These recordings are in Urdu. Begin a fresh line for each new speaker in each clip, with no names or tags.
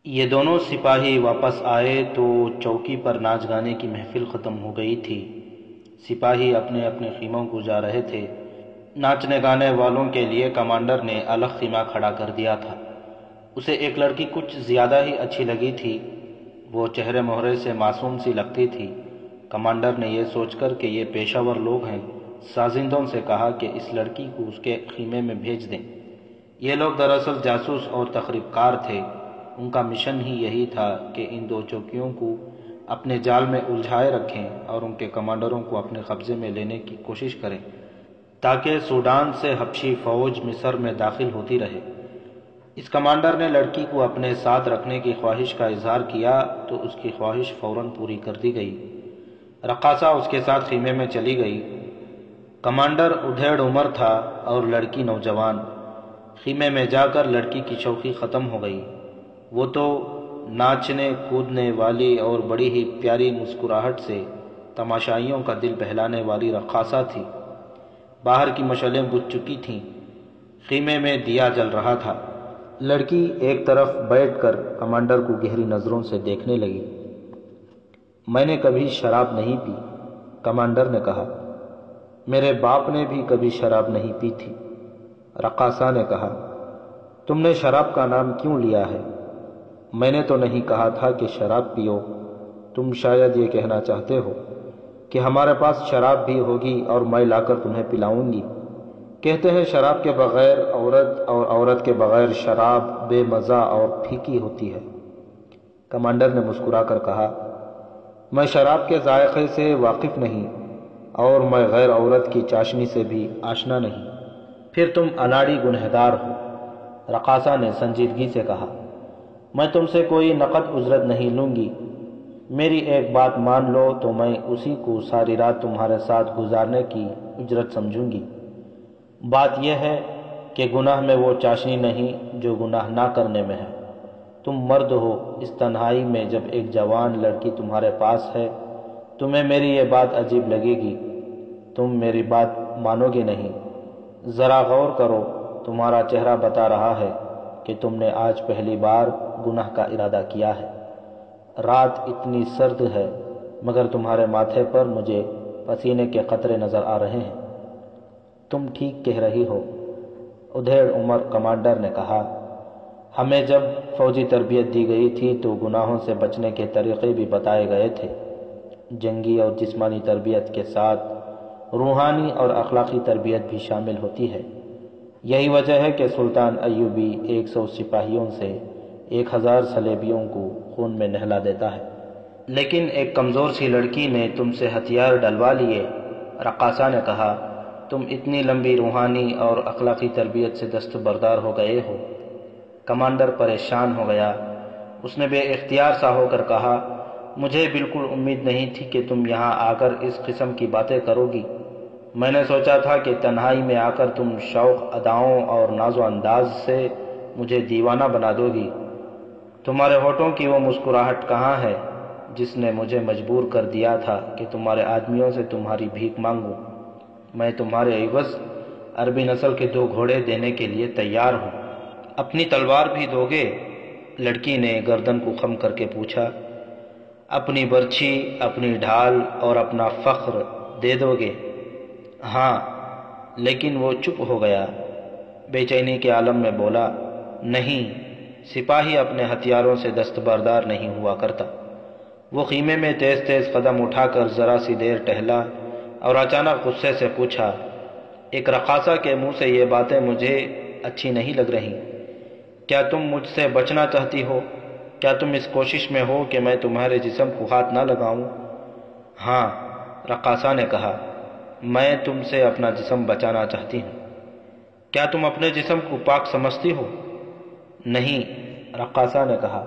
یہ دونوں سپاہی واپس آئے تو چوکی پر ناچ گانے کی محفل ختم ہو گئی تھی۔ سپاہی اپنے اپنے خیموں کو جا رہے تھے۔ ناچنے گانے والوں کے لیے کمانڈر نے الگ خیمہ کھڑا کر دیا تھا۔ اسے ایک لڑکی کچھ زیادہ ہی اچھی لگی تھی۔ وہ چہرے مہرے سے معصوم سی لگتی تھی۔ کمانڈر نے یہ سوچ کر کہ یہ پیشہ ور لوگ ہیں، سازندوں سے کہا کہ اس لڑکی کو اس کے خیمے میں بھیج دیں۔ یہ لوگ دراصل جاسوس اور تخریب کار تھے۔ ان کا مشن ہی یہی تھا کہ ان دو چوکیوں کو اپنے جال میں الجھائے رکھیں اور ان کے کمانڈروں کو اپنے قبضے میں لینے کی کوشش کریں تاکہ سوڈان سے حبشی فوج مصر میں داخل ہوتی رہے۔ اس کمانڈر نے لڑکی کو اپنے ساتھ رکھنے کی خواہش کا اظہار کیا تو اس کی خواہش فوراً پوری کر دی گئی۔ رقاصہ اس کے ساتھ خیمے میں چلی گئی۔ کمانڈر ادھیڑ عمر تھا اور لڑکی نوجوان۔ خیمے میں جا کر لڑکی کی شوخی ختم ہو گئی۔ وہ تو ناچنے کودنے والی اور بڑی ہی پیاری مسکراہٹ سے تماشائیوں کا دل بہلانے والی رقاصہ تھی۔ باہر کی مشعلیں بجھ چکی تھیں۔ خیمے میں دیا جل رہا تھا۔ لڑکی ایک طرف بیٹھ کر کمانڈر کو گہری نظروں سے دیکھنے لگی۔ میں نے کبھی شراب نہیں پی، کمانڈر نے کہا۔ میرے باپ نے بھی کبھی شراب نہیں پی تھی، رقاصہ نے کہا۔ تم نے شراب کا نام کیوں لیا ہے؟ میں نے تو نہیں کہا تھا کہ شراب پیو۔ تم شاید یہ کہنا چاہتے ہو کہ ہمارے پاس شراب بھی ہوگی اور میں لا کر تمہیں پلاؤں گی۔ کہتے ہیں شراب کے بغیر عورت اور عورت کے بغیر شراب بے مزہ اور پھیکی ہوتی ہے۔ کمانڈر نے مسکرا کر کہا، میں شراب کے ذائقے سے واقف نہیں اور میں غیر عورت کی چاشنی سے بھی آشنا نہیں۔ پھر تم اناڑی گنہگار ہو، رقاصہ نے سنجیدگی سے کہا۔ میں تم سے کوئی نقد اجرت نہیں لوں گی۔ میری ایک بات مان لو تو میں اسی کو ساری رات تمہارے ساتھ گزارنے کی اجرت سمجھوں گی۔ بات یہ ہے کہ گناہ میں وہ چاشنی نہیں جو گناہ نہ کرنے میں ہے۔ تم مرد ہو، اس تنہائی میں جب ایک جوان لڑکی تمہارے پاس ہے، تمہیں میری یہ بات عجیب لگے گی۔ تم میری بات مانو گے نہیں۔ ذرا غور کرو، تمہارا چہرہ بتا رہا ہے کہ تم نے آج پہلی بار گناہ کا ارادہ کیا ہے۔ رات اتنی سرد ہے مگر تمہارے ماتھے پر مجھے پسینے کے قطرے نظر آ رہے ہیں۔ تم ٹھیک کہہ رہی ہو، ادھیڑ عمر کمانڈر نے کہا۔ ہمیں جب فوجی تربیت دی گئی تھی تو گناہوں سے بچنے کے طریقے بھی بتائے گئے تھے۔ جنگی اور جسمانی تربیت کے ساتھ روحانی اور اخلاقی تربیت بھی شامل ہوتی ہے۔ یہی وجہ ہے کہ سلطان ایوبی 100 سپاہیوں سے 1000 صلیبیوں کو خون میں نہلا دیتا ہے۔ لیکن ایک کمزور سی لڑکی نے تم سے ہتھیار ڈلوا لیے، رقاصہ نے کہا۔ تم اتنی لمبی روحانی اور اخلاقی تربیت سے دستبردار ہو گئے ہو۔ کمانڈر پریشان ہو گیا۔ اس نے بے اختیار سا ہو کر کہا، مجھے بالکل امید نہیں تھی کہ تم یہاں آ کر اس قسم کی باتیں کرو گی۔ میں نے سوچا تھا کہ تنہائی میں آ کر تم شوق اداؤں اور ناز و انداز سے مجھے دیوانہ بنا دو گی۔ تمہارے ہونٹوں کی وہ مسکراہٹ کہاں ہے جس نے مجھے مجبور کر دیا تھا کہ تمہارے آدمیوں سے تمہاری بھیک مانگوں؟ میں تمہارے عوض عربی نسل کے 2 گھوڑے دینے کے لیے تیار ہوں۔ اپنی تلوار بھی دو گے؟ لڑکی نے گردن کو خم کر کے پوچھا۔ اپنی برچھی، اپنی ڈھال اور اپنا فخر دے دو گے؟ ہاں۔ لیکن وہ چپ ہو گیا، بے چینی کے عالم میں بولا، نہیں، سپاہی اپنے ہتھیاروں سے دستبردار نہیں ہوا کرتا۔ وہ خیمے میں تیز تیز قدم اٹھا کر ذرا سی دیر ٹہلا اور اچانک غصے سے پوچھا، ایک رقاصہ کے منہ سے یہ باتیں مجھے اچھی نہیں لگ رہی۔ کیا تم مجھ سے بچنا چاہتی ہو؟ کیا تم اس کوشش میں ہو کہ میں تمہارے جسم کو ہاتھ نہ لگاؤں؟ ہاں، رقاصہ نے کہا، میں تم سے اپنا جسم بچانا چاہتی ہوں۔ کیا تم اپنے جسم کو پاک سمجھتی ہو؟ نہیں، رقاصہ نے کہا،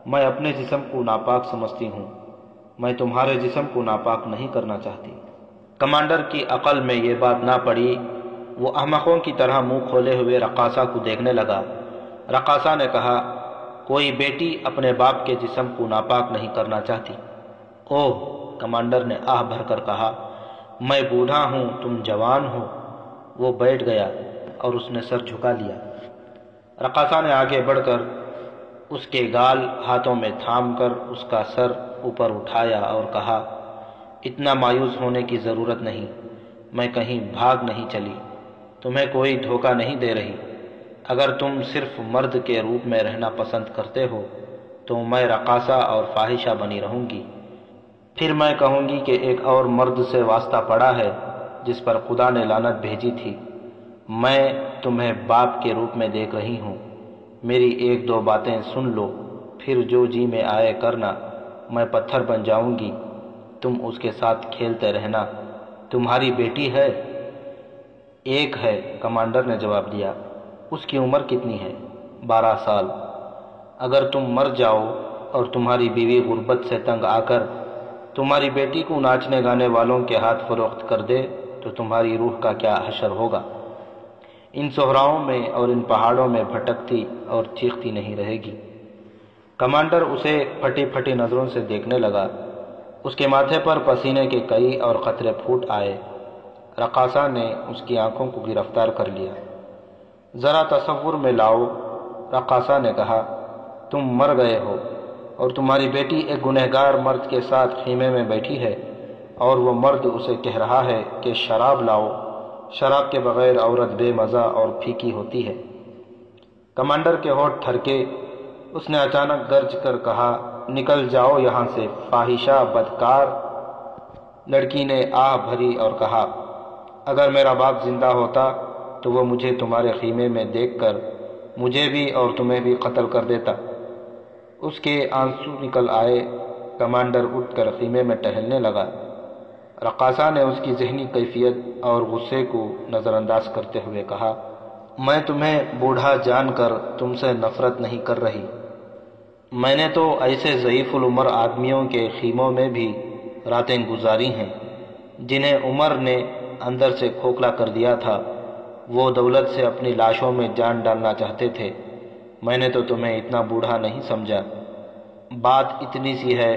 میں اپنے جسم کو ناپاک سمجھتی ہوں۔ میں تمہارے جسم کو ناپاک نہیں کرنا چاہتی۔ کمانڈر کی عقل میں یہ بات نہ پڑی۔ وہ احمقوں کی طرح منہ کھولے ہوئے رقاصہ کو دیکھنے لگا۔ رقاصہ نے کہا، کوئی بیٹی اپنے باپ کے جسم کو ناپاک نہیں کرنا چاہتی۔ اوہ، کمانڈر نے آہ بھر کر کہا، میں بوڑھا ہوں، تم جوان ہو۔ وہ بیٹھ گیا اور اس نے سر جھکا لیا۔ رقاصہ نے آگے بڑھ کر اس کے گال ہاتھوں میں تھام کر اس کا سر اوپر اٹھایا اور کہا، اتنا مایوس ہونے کی ضرورت نہیں، میں کہیں بھاگ نہیں چلی، تمہیں کوئی دھوکہ نہیں دے رہی۔ اگر تم صرف مرد کے روپ میں رہنا پسند کرتے ہو تو میں رقاصہ اور فاحشہ بنی رہوں گی، پھر میں کہوں گی کہ ایک اور مرد سے واسطہ پڑا ہے جس پر خدا نے لعنت بھیجی تھی۔ میں تمہیں باپ کے روپ میں دیکھ رہی ہوں، میری ایک دو باتیں سن لو، پھر جو جی میں آئے کرنا۔ میں پتھر بن جاؤں گی، تم اس کے ساتھ کھیلتے رہنا۔ تمہاری بیٹی ہے؟ ایک ہے، کمانڈر نے جواب دیا۔ اس کی عمر کتنی ہے؟ 12 سال۔ اگر تم مر جاؤ اور تمہاری بیوی غربت سے تنگ آ کر تمہاری بیٹی کو ناچنے گانے والوں کے ہاتھ فروخت کر دے تو تمہاری روح کا کیا حشر ہوگا؟ ان صحراؤں میں اور ان پہاڑوں میں بھٹکتی اور چیختی نہیں رہے گی۔ کمانڈر اسے پھٹی پھٹی نظروں سے دیکھنے لگا۔ اس کے ماتھے پر پسینے کے کئی اور قطرے پھوٹ آئے۔ رقاصہ نے اس کی آنکھوں کو گرفتار کر لیا۔ ذرا تصور میں لاؤ، رقاصہ نے کہا، تم مر گئے ہو اور تمہاری بیٹی ایک گنہگار مرد کے ساتھ خیمے میں بیٹھی ہے، اور وہ مرد اسے کہہ رہا ہے کہ شراب لاؤ، شراب کے بغیر عورت بے مزہ اور پھیکی ہوتی ہے۔ کمانڈر کے ہونٹ تھرکے۔ اس نے اچانک گرج کر کہا، نکل جاؤ یہاں سے، فاحشہ بدکار۔ لڑکی نے آہ بھری اور کہا، اگر میرا باپ زندہ ہوتا تو وہ مجھے تمہارے خیمے میں دیکھ کر مجھے بھی اور تمہیں بھی قتل کر دیتا۔ اس کے آنسو نکل آئے۔ کمانڈر اٹھ کر خیمے میں ٹہلنے لگا۔ رقاصہ نے اس کی ذہنی کیفیت اور غصے کو نظر انداز کرتے ہوئے کہا، میں تمہیں بوڑھا جان کر تم سے نفرت نہیں کر رہی، میں نے تو ایسے ضعیف العمر آدمیوں کے خیموں میں بھی راتیں گزاری ہیں جنہیں عمر نے اندر سے کھوکھلا کر دیا تھا۔ وہ دولت سے اپنی لاشوں میں جان ڈالنا چاہتے تھے۔ میں نے تو تمہیں اتنا بوڑھا نہیں سمجھا۔ بات اتنی سی ہے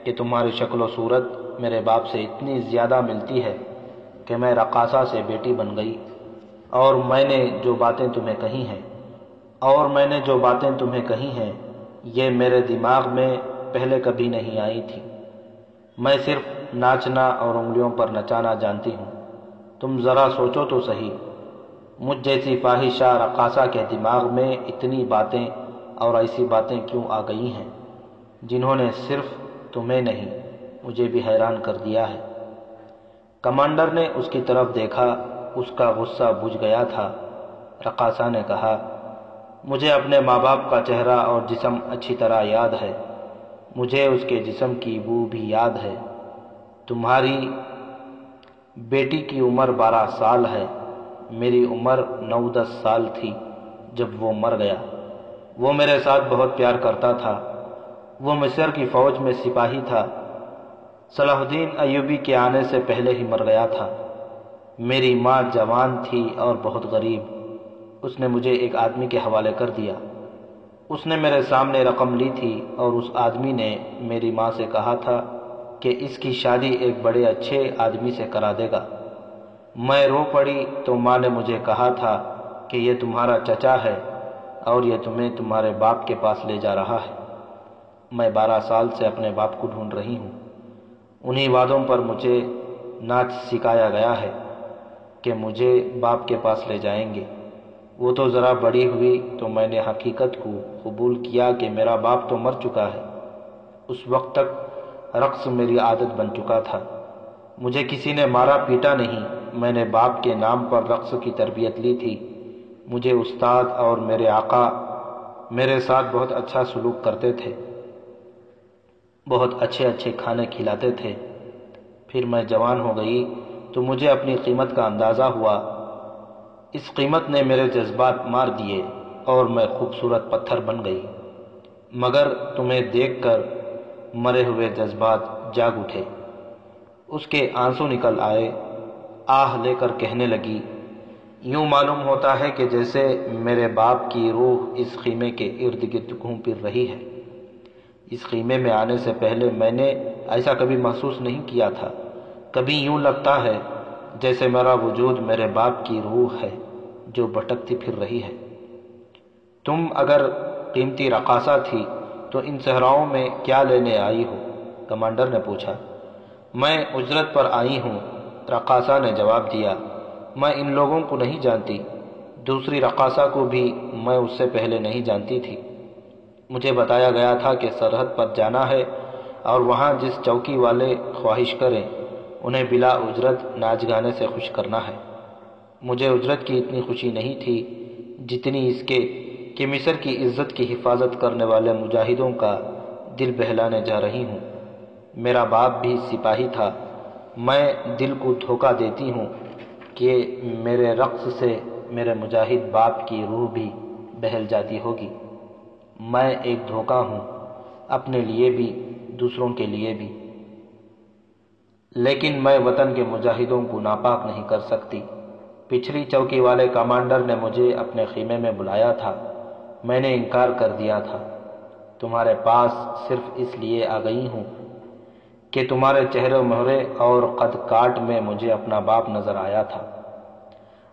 کہ تمہاری شکل و صورت میرے باپ سے اتنی زیادہ ملتی ہے کہ میں رقاصہ سے بیٹی بن گئی، اور میں نے جو باتیں تمہیں کہی ہیں یہ میرے دماغ میں پہلے کبھی نہیں آئی تھی۔ میں صرف ناچنا اور انگلیوں پر نچانا جانتی ہوں۔ تم ذرا سوچو تو صحیح، مجھ جیسی فاحشہ رقاصہ کے دماغ میں اتنی باتیں اور ایسی باتیں کیوں آ گئی ہیں جنہوں نے صرف تمہیں نہیں مجھے بھی حیران کر دیا ہے۔ کمانڈر نے اس کی طرف دیکھا، اس کا غصہ بجھ گیا تھا۔ رقاصہ نے کہا، مجھے اپنے ماں باپ کا چہرہ اور جسم اچھی طرح یاد ہے، مجھے اس کے جسم کی بو بھی یاد ہے۔ تمہاری بیٹی کی عمر 12 سال ہے، میری عمر 9-10 سال تھی جب وہ مر گیا۔ وہ میرے ساتھ بہت پیار کرتا تھا۔ وہ مصر کی فوج میں سپاہی تھا۔ صلاح الدین ایوبی کے آنے سے پہلے ہی مر گیا تھا۔ میری ماں جوان تھی اور بہت غریب، اس نے مجھے ایک آدمی کے حوالے کر دیا۔ اس نے میرے سامنے رقم لی تھی اور اس آدمی نے میری ماں سے کہا تھا کہ اس کی شادی ایک بڑے اچھے آدمی سے کرا دے گا۔ میں رو پڑی تو ماں نے مجھے کہا تھا کہ یہ تمہارا چچا ہے اور یہ تمہیں تمہارے باپ کے پاس لے جا رہا ہے۔ میں 12 سال سے اپنے باپ کو ڈھونڈ رہی ہوں۔ انہی وعدوں پر مجھے ناچ سکھایا گیا ہے کہ مجھے باپ کے پاس لے جائیں گے۔ وہ تو ذرا بڑی ہوئی تو میں نے حقیقت کو قبول کیا کہ میرا باپ تو مر چکا ہے۔ اس وقت تک رقص میری عادت بن چکا تھا۔ مجھے کسی نے مارا پیٹا نہیں، میں نے باپ کے نام پر رقص کی تربیت لی تھی۔ مجھے استاد اور میرے آقا میرے ساتھ بہت اچھا سلوک کرتے تھے، بہت اچھے اچھے کھانے کھلاتے تھے۔ پھر میں جوان ہو گئی تو مجھے اپنی قیمت کا اندازہ ہوا۔ اس قیمت نے میرے جذبات مار دیے اور میں خوبصورت پتھر بن گئی، مگر تمہیں دیکھ کر مرے ہوئے جذبات جاگ اٹھے۔ اس کے آنسو نکل آئے۔ آہ لے کر کہنے لگی، یوں معلوم ہوتا ہے کہ جیسے میرے باپ کی روح اس خیمے کے ارد گرد گھوم پھر رہی ہے۔ اس خیمے میں آنے سے پہلے میں نے ایسا کبھی محسوس نہیں کیا تھا۔ کبھی یوں لگتا ہے جیسے میرا وجود میرے باپ کی روح ہے جو بھٹکتی پھر رہی ہے۔ تم اگر قیمتی رقاصہ تھی تو ان صحراؤں میں کیا لینے آئی ہو؟ کمانڈر نے پوچھا۔ میں اجرت پر آئی ہوں، رقاصہ نے جواب دیا۔ میں ان لوگوں کو نہیں جانتی، دوسری رقاصہ کو بھی میں اس سے پہلے نہیں جانتی تھی۔ مجھے بتایا گیا تھا کہ سرحد پر جانا ہے اور وہاں جس چوکی والے خواہش کریں انہیں بلا اجرت ناچ گانے سے خوش کرنا ہے۔ مجھے اجرت کی اتنی خوشی نہیں تھی جتنی اس کے کہ مصر کی عزت کی حفاظت کرنے والے مجاہدوں کا دل بہلانے جا رہی ہوں۔ میرا باپ بھی سپاہی تھا، میں دل کو دھوکہ دیتی ہوں کہ میرے رقص سے میرے مجاہد باپ کی روح بھی بہل جاتی ہوگی۔ میں ایک دھوکہ ہوں، اپنے لیے بھی دوسروں کے لیے بھی، لیکن میں وطن کے مجاہدوں کو ناپاک نہیں کر سکتی۔ پچھلی چوکی والے کمانڈر نے مجھے اپنے خیمے میں بلایا تھا، میں نے انکار کر دیا تھا۔ تمہارے پاس صرف اس لیے آ گئی ہوں کہ تمہارے چہرے مہرے اور قد کاٹ میں مجھے اپنا باپ نظر آیا تھا۔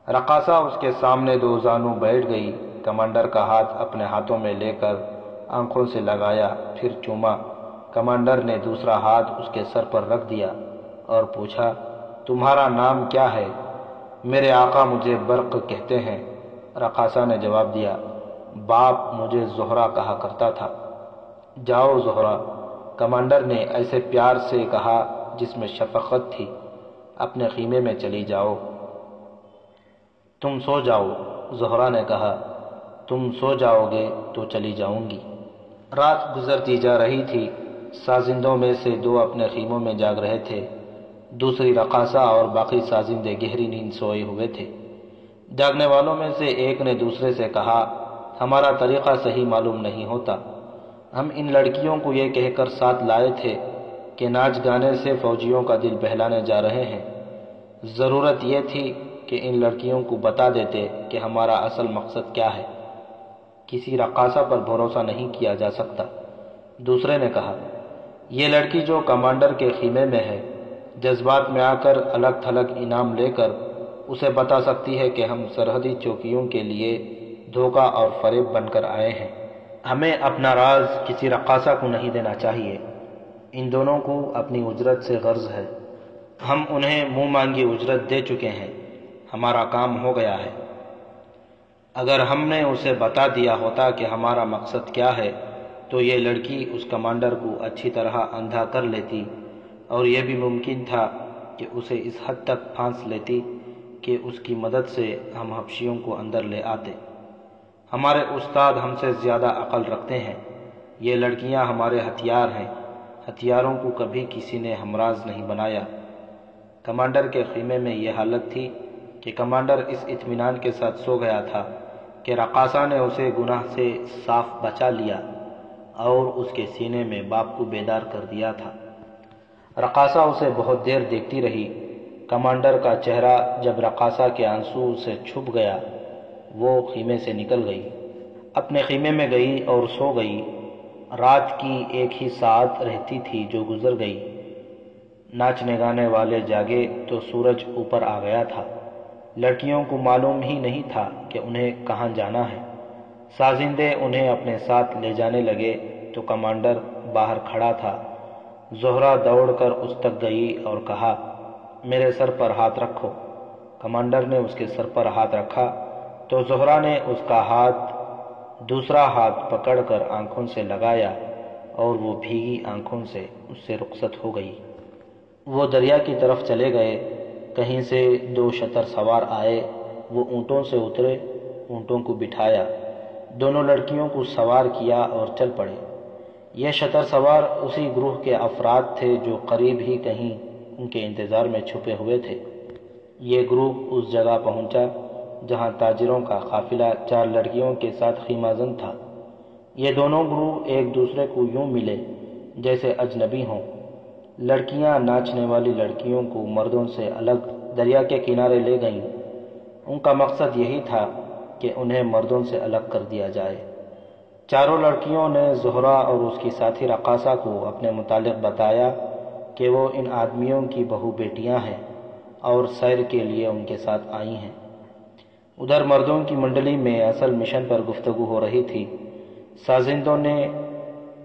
رقاصہ اس کے سامنے دو زانوں بیٹھ گئی، کمانڈر کا ہاتھ اپنے ہاتھوں میں لے کر آنکھوں سے لگایا، پھر چوما۔ کمانڈر نے دوسرا ہاتھ اس کے سر پر رکھ دیا اور پوچھا، تمہارا نام کیا ہے؟ میرے آقا مجھے برق کہتے ہیں، رقاصہ نے جواب دیا۔ باپ مجھے زہرہ کہا کرتا تھا۔ جاؤ زہرہ، کمانڈر نے ایسے پیار سے کہا جس میں شفقت تھی، اپنے خیمے میں چلی جاؤ۔ تم سو جاؤ، زہرہ نے کہا۔ تم سو جاؤ گے تو چلی جاؤں گی۔ رات گزرتی جا رہی تھی، سازندوں میں سے دو اپنے خیموں میں جاگ رہے تھے، دوسری رقاصہ اور باقی سازندے گہری نیند سوئے ہوئے تھے۔ جاگنے والوں میں سے ایک نے دوسرے سے کہا، ہمارا طریقہ صحیح معلوم نہیں ہوتا، ہم ان لڑکیوں کو یہ کہہ کر ساتھ لائے تھے کہ ناچ گانے سے فوجیوں کا دل بہلانے جا رہے ہیں، ضرورت یہ تھی کہ ان لڑکیوں کو بتا دیتے کہ ہمارا اصل مقصد کیا ہے۔ کسی رقاصہ پر بھروسہ نہیں کیا جا سکتا، دوسرے نے کہا۔ یہ لڑکی جو کمانڈر کے خیمے میں ہے، جذبات میں آ کر الگ تھلگ انعام لے کر اسے بتا سکتی ہے کہ ہم سرحدی چوکیوں کے لیے دھوکہ اور فریب بن کر آئے ہیں۔ ہمیں اپنا راز کسی رقاصہ کو نہیں دینا چاہیے، ان دونوں کو اپنی اجرت سے غرض ہے، ہم انہیں منہ مانگی اجرت دے چکے ہیں، ہمارا کام ہو گیا ہے۔ اگر ہم نے اسے بتا دیا ہوتا کہ ہمارا مقصد کیا ہے تو یہ لڑکی اس کمانڈر کو اچھی طرح اندھا کر لیتی، اور یہ بھی ممکن تھا کہ اسے اس حد تک پھانس لیتی کہ اس کی مدد سے ہم حبشیوں کو اندر لے آتے۔ ہمارے استاد ہم سے زیادہ عقل رکھتے ہیں، یہ لڑکیاں ہمارے ہتھیار ہیں، ہتھیاروں کو کبھی کسی نے ہمراز نہیں بنایا۔ کمانڈر کے خیمے میں یہ حالت تھی کہ کمانڈر اس اطمینان کے ساتھ سو گیا تھا کہ رقاصہ نے اسے گناہ سے صاف بچا لیا اور اس کے سینے میں باپ کو بیدار کر دیا تھا۔ رقاصہ اسے بہت دیر دیکھتی رہی۔ کمانڈر کا چہرہ جب رقاصہ کے آنسو سے چھپ گیا، وہ خیمے سے نکل گئی، اپنے خیمے میں گئی اور سو گئی۔ رات کی ایک ہی ساعت رہتی تھی جو گزر گئی۔ ناچنے گانے والے جاگے تو سورج اوپر آ گیا تھا۔ لڑکیوں کو معلوم ہی نہیں تھا کہ انہیں کہاں جانا ہے۔ سازندے انہیں اپنے ساتھ لے جانے لگے تو کمانڈر باہر کھڑا تھا۔ زہرہ دوڑ کر اس تک گئی اور کہا، میرے سر پر ہاتھ رکھو۔ کمانڈر نے اس کے سر پر ہاتھ رکھا تو زہرہ نے اس کا دوسرا ہاتھ پکڑ کر آنکھوں سے لگایا اور وہ بھیگی آنکھوں سے اس سے رخصت ہو گئی۔ وہ دریا کی طرف چلے گئے۔ کہیں سے دو شتر سوار آئے، وہ اونٹوں سے اترے، اونٹوں کو بٹھایا، دونوں لڑکیوں کو سوار کیا اور چل پڑے۔ یہ شتر سوار اسی گروہ کے افراد تھے جو قریب ہی کہیں ان کے انتظار میں چھپے ہوئے تھے۔ یہ گروہ اس جگہ پہنچا جہاں تاجروں کا قافلہ 4 لڑکیوں کے ساتھ خیمہ زن تھا۔ یہ دونوں گروہ ایک دوسرے کو یوں ملے جیسے اجنبی ہوں۔ لڑکیاں ناچنے والی لڑکیوں کو مردوں سے الگ دریا کے کنارے لے گئیں۔ ان کا مقصد یہی تھا کہ انہیں مردوں سے الگ کر دیا جائے۔ چاروں لڑکیوں نے زہرہ اور اس کی ساتھی رقاصہ کو اپنے متعلق بتایا کہ وہ ان آدمیوں کی بہو بیٹیاں ہیں اور سیر کے لیے ان کے ساتھ آئی ہیں۔ ادھر مردوں کی منڈلی میں اصل مشن پر گفتگو ہو رہی تھی۔ سازندوں نے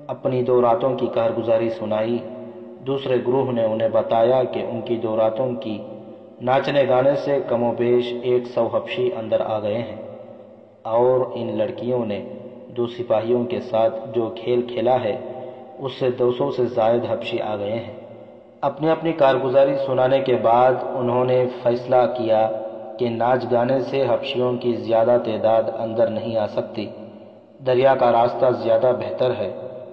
اپنی 2 راتوں کی کارگزاری سنائی۔ دوسرے گروہ نے انہیں بتایا کہ ان کی 2 راتوں کی ناچنے گانے سے کم و بیش 100 حبشی اندر آ گئے ہیں، اور ان لڑکیوں نے 2 سپاہیوں کے ساتھ جو کھیل کھیلا ہے اس سے 200 سے زائد حبشی آ گئے ہیں۔ اپنی اپنی کارگزاری سنانے کے بعد انہوں نے فیصلہ کیا کہ ناچ گانے سے حبشیوں کی زیادہ تعداد اندر نہیں آ سکتی، دریا کا راستہ زیادہ بہتر ہے،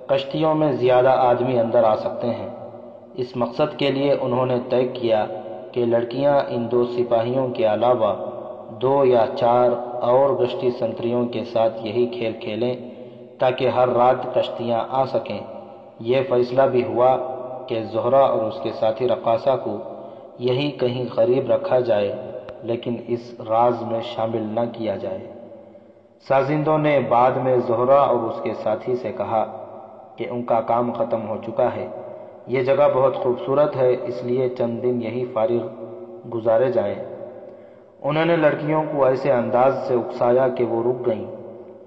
کشتیوں میں زیادہ آدمی اندر آ سکتے ہیں۔ اس مقصد کے لیے انہوں نے طے کیا کہ لڑکیاں ان 2 سپاہیوں کے علاوہ 2 یا 4 اور گشتی سنتریوں کے ساتھ یہی کھیل کھیلیں تاکہ ہر رات کشتیاں آ سکیں۔ یہ فیصلہ بھی ہوا کہ زہرہ اور اس کے ساتھی رقاصہ کو یہی کہیں قریب رکھا جائے، لیکن اس راز میں شامل نہ کیا جائے۔ سازندوں نے بعد میں زہرہ اور اس کے ساتھی سے کہا کہ ان کا کام ختم ہو چکا ہے، یہ جگہ بہت خوبصورت ہے، اس لیے چند دن یہی فارغ گزارے جائیں۔ انہوں نے لڑکیوں کو ایسے انداز سے اکسایا کہ وہ رک گئیں۔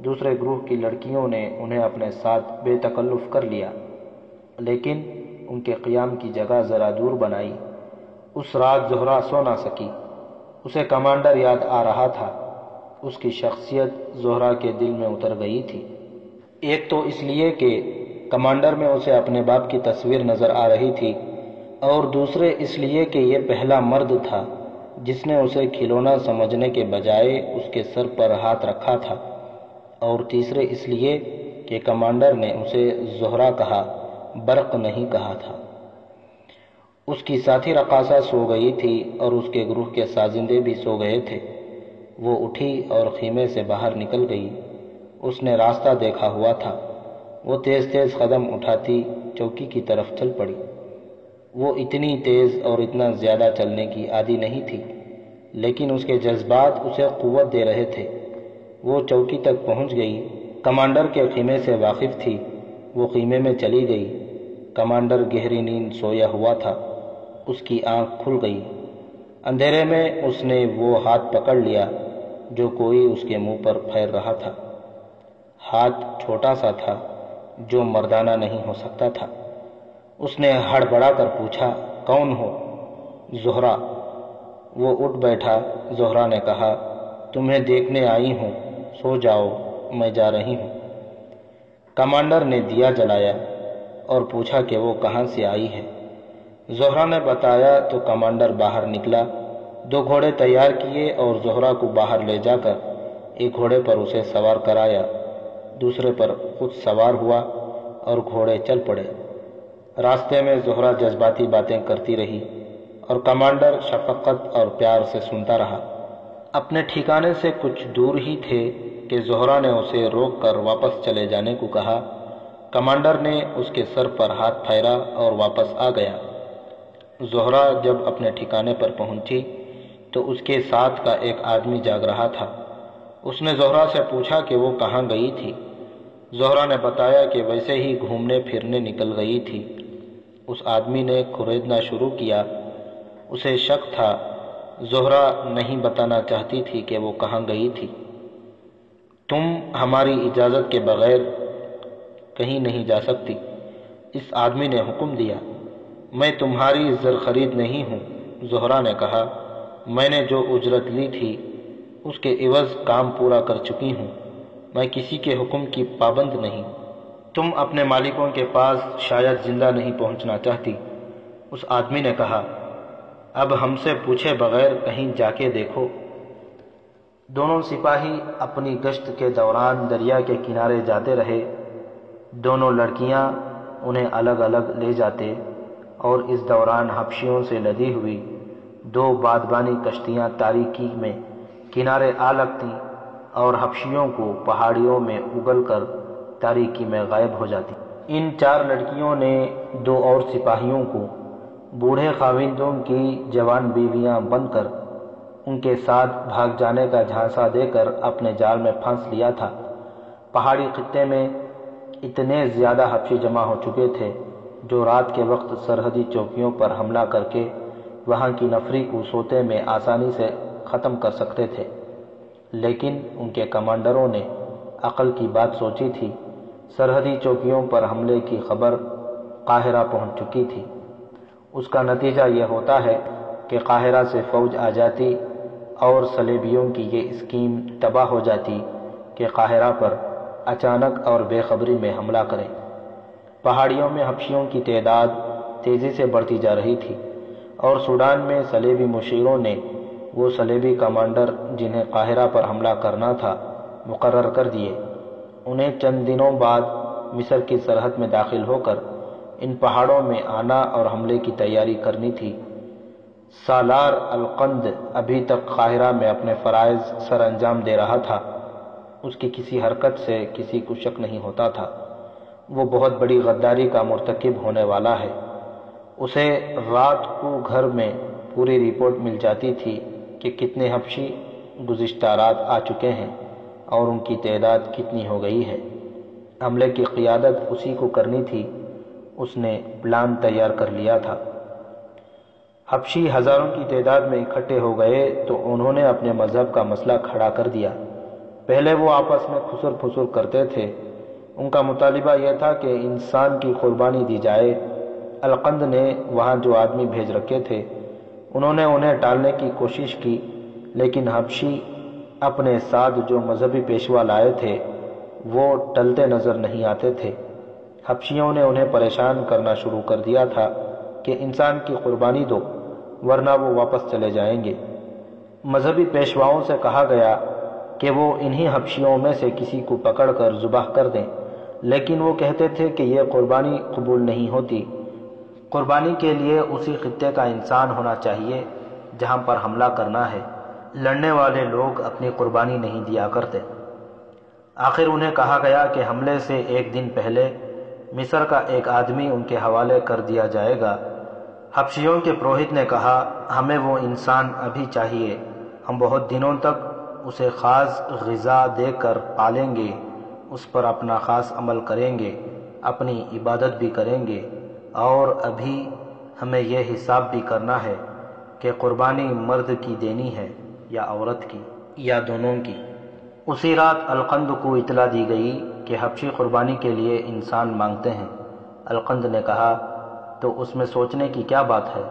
دوسرے گروہ کی لڑکیوں نے انہیں اپنے ساتھ بے تکلف کر لیا، لیکن ان کے قیام کی جگہ ذرا دور بنائی۔ اس رات زہرہ سو نہ سکی، اسے کمانڈر یاد آ رہا تھا۔ اس کی شخصیت زہرہ کے دل میں اتر گئی تھی، ایک تو اس لیے کہ کمانڈر میں اسے اپنے باپ کی تصویر نظر آ رہی تھی، اور دوسرے اس لیے کہ یہ پہلا مرد تھا جس نے اسے کھلونا سمجھنے کے بجائے اس کے سر پر ہاتھ رکھا تھا، اور تیسرے اس لیے کہ کمانڈر نے اسے زہرہ کہا، برق نہیں کہا تھا۔ اس کی ساتھی رقاصہ سو گئی تھی اور اس کے گروہ کے سازندے بھی سو گئے تھے۔ وہ اٹھی اور خیمے سے باہر نکل گئی۔ اس نے راستہ دیکھا ہوا تھا۔ وہ تیز تیز قدم اٹھاتی چوکی کی طرف چل پڑی۔ وہ اتنی تیز اور اتنا زیادہ چلنے کی عادی نہیں تھی، لیکن اس کے جذبات اسے قوت دے رہے تھے۔ وہ چوکی تک پہنچ گئی۔ کمانڈر کے خیمے سے واقف تھی۔ وہ خیمے میں چلی گئی۔ کمانڈر گہری نیند سویا ہوا تھا۔ اس کی آنکھ کھل گئی۔ اندھیرے میں اس نے وہ ہاتھ پکڑ لیا جو کوئی اس کے منہ پر پھیر رہا تھا۔ ہاتھ چھوٹا سا تھا جو مردانہ نہیں ہو سکتا تھا۔ اس نے ہڑبڑا کر پوچھا، کون ہو؟ زہرہ۔ وہ اٹھ بیٹھا۔ زہرہ نے کہا، تمہیں دیکھنے آئی ہوں، سو جاؤ، میں جا رہی ہوں۔ کمانڈر نے دیا جلایا اور پوچھا کہ وہ کہاں سے آئی ہے۔ زہرہ نے بتایا تو کمانڈر باہر نکلا، 2 گھوڑے تیار کیے اور زہرہ کو باہر لے جا کر ایک گھوڑے پر اسے سوار کرایا، دوسرے پر خود سوار ہوا اور گھوڑے چل پڑے۔ راستے میں زہرہ جذباتی باتیں کرتی رہی اور کمانڈر شفقت اور پیار سے سنتا رہا۔ اپنے ٹھکانے سے کچھ دور ہی تھے کہ زہرہ نے اسے روک کر واپس چلے جانے کو کہا۔ کمانڈر نے اس کے سر پر ہاتھ پھیرا اور واپس آ گیا۔ زہرہ جب اپنے ٹھکانے پر پہنچی تو اس کے ساتھ کا ایک آدمی جاگ رہا تھا۔ اس نے زہرہ سے پوچھا کہ وہ کہاں گئی تھی۔ زہرہ نے بتایا کہ ویسے ہی گھومنے پھرنے نکل گئی تھی۔ اس آدمی نے کھریدنا شروع کیا۔ اسے شک تھا، زہرہ نہیں بتانا چاہتی تھی کہ وہ کہاں گئی تھی۔ تم ہماری اجازت کے بغیر کہیں نہیں جا سکتی، اس آدمی نے حکم دیا۔ میں تمہاری زر خرید نہیں ہوں، زہرہ نے کہا۔ میں نے جو اجرت لی تھی اس کے عوض کام پورا کر چکی ہوں، میں کسی کے حکم کی پابند نہیں۔ تم اپنے مالکوں کے پاس شاید زندہ نہیں پہنچنا چاہتی، اس آدمی نے کہا۔ اب ہم سے پوچھے بغیر کہیں جا کے دیکھو۔ دونوں سپاہی اپنی گشت کے دوران دریا کے کنارے جاتے رہے۔ دونوں لڑکیاں انہیں الگ الگ لے جاتے اور اس دوران حبشیوں سے لدی ہوئی 2 بادبانی کشتیاں تاریکی میں کنارے آ لگتیں اور حبشیوں کو پہاڑیوں میں اگل کر تاریکی میں غائب ہو جاتی۔ ان 4 لڑکیوں نے 2 اور سپاہیوں کو بوڑھے خاوندوں کی جوان بیویاں بن کر ان کے ساتھ بھاگ جانے کا جھانسا دے کر اپنے جال میں پھانس لیا تھا۔ پہاڑی خطے میں اتنے زیادہ حبشی جمع ہو چکے تھے جو رات کے وقت سرحدی چوکیوں پر حملہ کر کے وہاں کی نفری کو سوتے میں آسانی سے ختم کر سکتے تھے، لیکن ان کے کمانڈروں نے عقل کی بات سوچی تھی سرحدی چوکیوں پر حملے کی خبر قاہرہ پہنچ چکی تھی۔ اس کا نتیجہ یہ ہوتا ہے کہ قاہرہ سے فوج آ جاتی اور صلیبیوں کی یہ اسکیم تباہ ہو جاتی کہ قاہرہ پر اچانک اور بے خبری میں حملہ کریں۔ پہاڑیوں میں حبشیوں کی تعداد تیزی سے بڑھتی جا رہی تھی اور سوڈان میں صلیبی مشیروں نے وہ صلیبی کمانڈر جنہیں قاہرہ پر حملہ کرنا تھا مقرر کر دیے۔ انہیں چند دنوں بعد مصر کی سرحد میں داخل ہو کر ان پہاڑوں میں آنا اور حملے کی تیاری کرنی تھی۔ سالار القند ابھی تک قاہرہ میں اپنے فرائض سر انجام دے رہا تھا۔ اس کی کسی حرکت سے کسی کو شک نہیں ہوتا تھا۔ وہ بہت بڑی غداری کا مرتکب ہونے والا ہے۔ اسے رات کو گھر میں پوری رپورٹ مل جاتی تھی کہ کتنے حبشی گزشتہ رات آ چکے ہیں اور ان کی تعداد کتنی ہو گئی ہے۔ حملے کی قیادت اسی کو کرنی تھی۔ اس نے پلان تیار کر لیا تھا۔ حبشی ہزاروں کی تعداد میں اکٹھے ہو گئے تو انہوں نے اپنے مذہب کا مسئلہ کھڑا کر دیا۔ پہلے وہ آپس میں خسر پھسر کرتے تھے۔ ان کا مطالبہ یہ تھا کہ انسان کی قربانی دی جائے۔ القند نے وہاں جو آدمی بھیج رکھے تھے انہوں نے انہیں ٹالنے کی کوشش کی، لیکن حبشی اپنے ساتھ جو مذہبی پیشوا لائے تھے وہ ٹلتے نظر نہیں آتے تھے۔ حبشیوں نے انہیں پریشان کرنا شروع کر دیا تھا کہ انسان کی قربانی دو ورنہ وہ واپس چلے جائیں گے۔ مذہبی پیشواؤں سے کہا گیا کہ وہ انہی حبشیوں میں سے کسی کو پکڑ کر ذبح کر دیں، لیکن وہ کہتے تھے کہ یہ قربانی قبول نہیں ہوتی۔ قربانی کے لیے اسی خطے کا انسان ہونا چاہیے جہاں پر حملہ کرنا ہے۔ لڑنے والے لوگ اپنی قربانی نہیں دیا کرتے۔ آخر انہیں کہا گیا کہ حملے سے ایک دن پہلے مصر کا ایک آدمی ان کے حوالے کر دیا جائے گا۔ حبشیوں کے پروہت نے کہا، ہمیں وہ انسان ابھی چاہیے، ہم بہت دنوں تک اسے خاص غذا دے کر پالیں گے، اس پر اپنا خاص عمل کریں گے، اپنی عبادت بھی کریں گے، اور ابھی ہمیں یہ حساب بھی کرنا ہے کہ قربانی مرد کی دینی ہے یا عورت کی یا دونوں کی۔ اسی رات القند کو اطلاع دی گئی کہ حبشی قربانی کے لیے انسان مانگتے ہیں۔ القند نے کہا، تو اس میں سوچنے کی کیا بات ہے،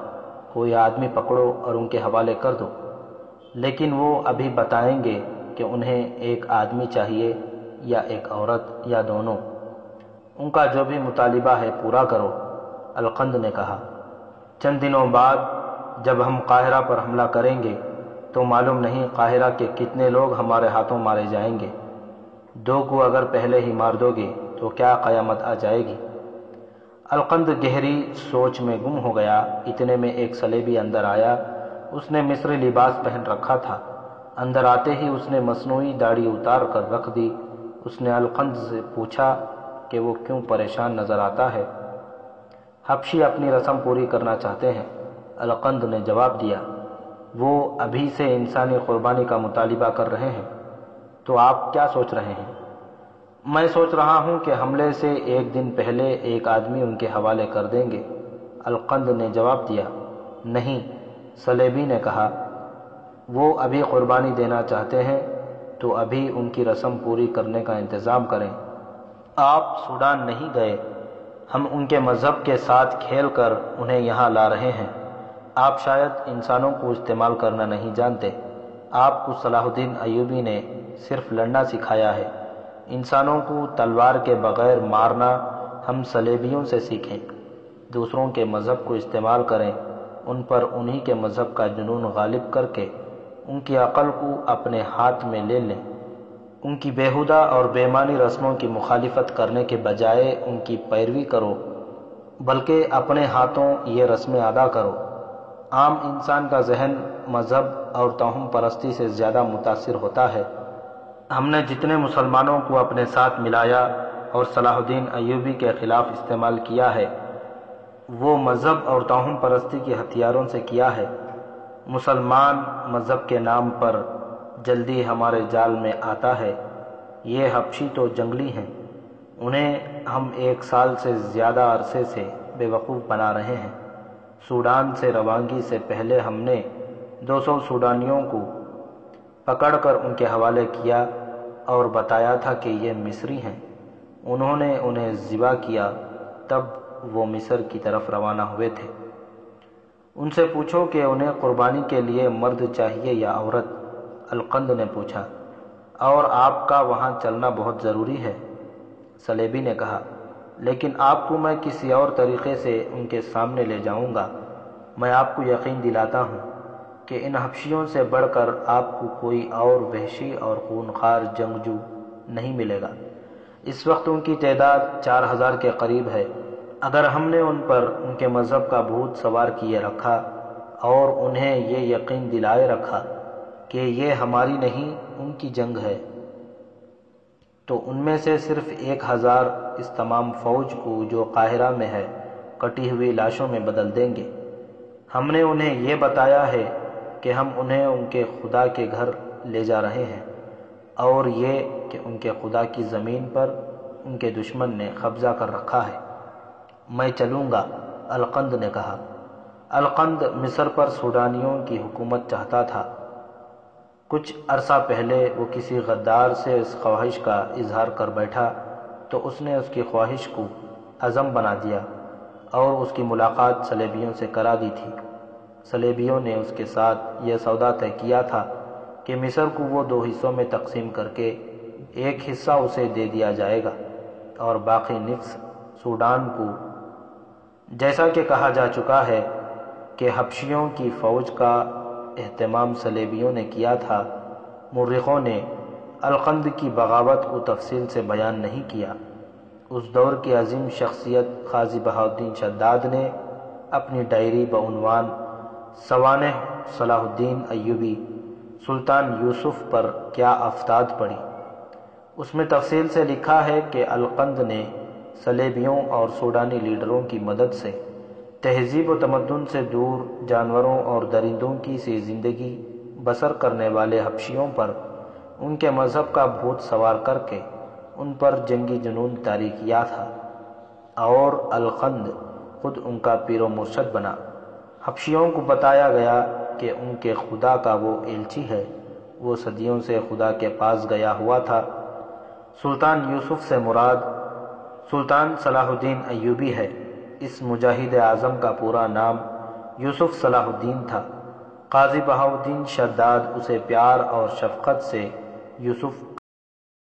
کوئی آدمی پکڑو اور ان کے حوالے کر دو۔ لیکن وہ ابھی بتائیں گے کہ انہیں ایک آدمی چاہیے یا ایک عورت یا دونوں۔ ان کا جو بھی مطالبہ ہے پورا کرو، القند نے کہا۔ چند دنوں بعد جب ہم قاہرہ پر حملہ کریں گے تو معلوم نہیں قاہرہ کے کتنے لوگ ہمارے ہاتھوں مارے جائیں گے۔ 2 کو اگر پہلے ہی مار دو گے تو کیا قیامت آ جائے گی۔ القند گہری سوچ میں گم ہو گیا۔ اتنے میں ایک صلیبی اندر آیا۔ اس نے مصری لباس پہن رکھا تھا۔ اندر آتے ہی اس نے مصنوعی داڑھی اتار کر رکھ دی۔ اس نے القند سے پوچھا کہ وہ کیوں پریشان نظر آتا ہے۔ حبشی اپنی رسم پوری کرنا چاہتے ہیں، القند نے جواب دیا۔ وہ ابھی سے انسانی قربانی کا مطالبہ کر رہے ہیں، تو آپ کیا سوچ رہے ہیں؟ میں سوچ رہا ہوں کہ حملے سے ایک دن پہلے ایک آدمی ان کے حوالے کر دیں گے، القند نے جواب دیا۔ نہیں، صلیبی نے کہا، وہ ابھی قربانی دینا چاہتے ہیں تو ابھی ان کی رسم پوری کرنے کا انتظام کریں۔ آپ سوڈان نہیں گئے، ہم ان کے مذہب کے ساتھ کھیل کر انہیں یہاں لا رہے ہیں۔ آپ شاید انسانوں کو استعمال کرنا نہیں جانتے۔ آپ کو صلاح الدین ایوبی نے صرف لڑنا سکھایا ہے۔ انسانوں کو تلوار کے بغیر مارنا ہم صلیبیوں سے سیکھیں۔ دوسروں کے مذہب کو استعمال کریں، ان پر انہی کے مذہب کا جنون غالب کر کے ان کی عقل کو اپنے ہاتھ میں لے لیں۔ ان کی بیہودہ اور بے معنی رسموں کی مخالفت کرنے کے بجائے ان کی پیروی کرو، بلکہ اپنے ہاتھوں یہ رسمیں ادا کرو۔ عام انسان کا ذہن مذہب اور توہم پرستی سے زیادہ متاثر ہوتا ہے۔ ہم نے جتنے مسلمانوں کو اپنے ساتھ ملایا اور صلاح الدین ایوبی کے خلاف استعمال کیا ہے وہ مذہب اور توہم پرستی کے ہتھیاروں سے کیا ہے۔ مسلمان مذہب کے نام پر جلدی ہمارے جال میں آتا ہے۔ یہ حبشی تو جنگلی ہیں، انہیں ہم 1 سال سے زیادہ عرصے سے بے وقوف بنا رہے ہیں۔ سوڈان سے روانگی سے پہلے ہم نے 200 سوڈانیوں کو پکڑ کر ان کے حوالے کیا اور بتایا تھا کہ یہ مصری ہیں۔ انہوں نے انہیں ذبح کیا، تب وہ مصر کی طرف روانہ ہوئے تھے۔ ان سے پوچھو کہ انہیں قربانی کے لیے مرد چاہیے یا عورت؟ القند نے پوچھا، اور آپ کا وہاں چلنا بہت ضروری ہے؟ سلیبی نے کہا، لیکن آپ کو میں کسی اور طریقے سے ان کے سامنے لے جاؤں گا۔ میں آپ کو یقین دلاتا ہوں کہ ان حبشیوں سے بڑھ کر آپ کو کوئی اور وحشی اور خونخوار جنگجو نہیں ملے گا۔ اس وقت ان کی تعداد 4000 کے قریب ہے۔ اگر ہم نے ان پر ان کے مذہب کا بھوت سوار کیے رکھا اور انہیں یہ یقین دلائے رکھا کہ یہ ہماری نہیں ان کی جنگ ہے، تو ان میں سے صرف 1000 اس تمام فوج کو جو قاہرہ میں ہے کٹی ہوئی لاشوں میں بدل دیں گے۔ ہم نے انہیں یہ بتایا ہے کہ ہم انہیں ان کے خدا کے گھر لے جا رہے ہیں، اور یہ کہ ان کے خدا کی زمین پر ان کے دشمن نے قبضہ کر رکھا ہے۔ میں چلوں گا، القند نے کہا۔ القند مصر پر سوڈانیوں کی حکومت چاہتا تھا۔ کچھ عرصہ پہلے وہ کسی غدار سے اس خواہش کا اظہار کر بیٹھا تو اس نے اس کی خواہش کو عزم بنا دیا اور اس کی ملاقات صلیبیوں سے کرا دی تھی۔ صلیبیوں نے اس کے ساتھ یہ سودا طے کیا تھا کہ مصر کو وہ 2 حصوں میں تقسیم کر کے ایک حصہ اسے دے دیا جائے گا اور باقی نصف سوڈان کو۔ جیسا کہ کہا جا چکا ہے کہ حبشیوں کی فوج کا اہتمام صلیبیوں نے کیا تھا، مورخوں نے القند کی بغاوت کو تفصیل سے بیان نہیں کیا۔ اس دور کی عظیم شخصیت قاضی بہاؤالدین شداد نے اپنی ڈائری بعنوان سوانح صلاح الدین ایوبی سلطان یوسف پر کیا افتاد پڑی، اس میں تفصیل سے لکھا ہے کہ القند نے صلیبیوں اور سوڈانی لیڈروں کی مدد سے تہذیب و تمدن سے دور جانوروں اور درندوں کی سی زندگی بسر کرنے والے حبشیوں پر ان کے مذہب کا بھوت سوار کر کے ان پر جنگی جنون طاری کیا تھا، اور القند خود ان کا پیر و مرشد بنا۔ حبشیوں کو بتایا گیا کہ ان کے خدا کا وہ ایلچی ہے، وہ صدیوں سے خدا کے پاس گیا ہوا تھا۔ سلطان یوسف سے مراد سلطان صلاح الدین ایوبی ہے۔ اس مجاہد اعظم کا پورا نام یوسف صلاح الدین تھا۔ قاضی بہاؤالدین شداد اسے پیار اور شفقت سے یوسف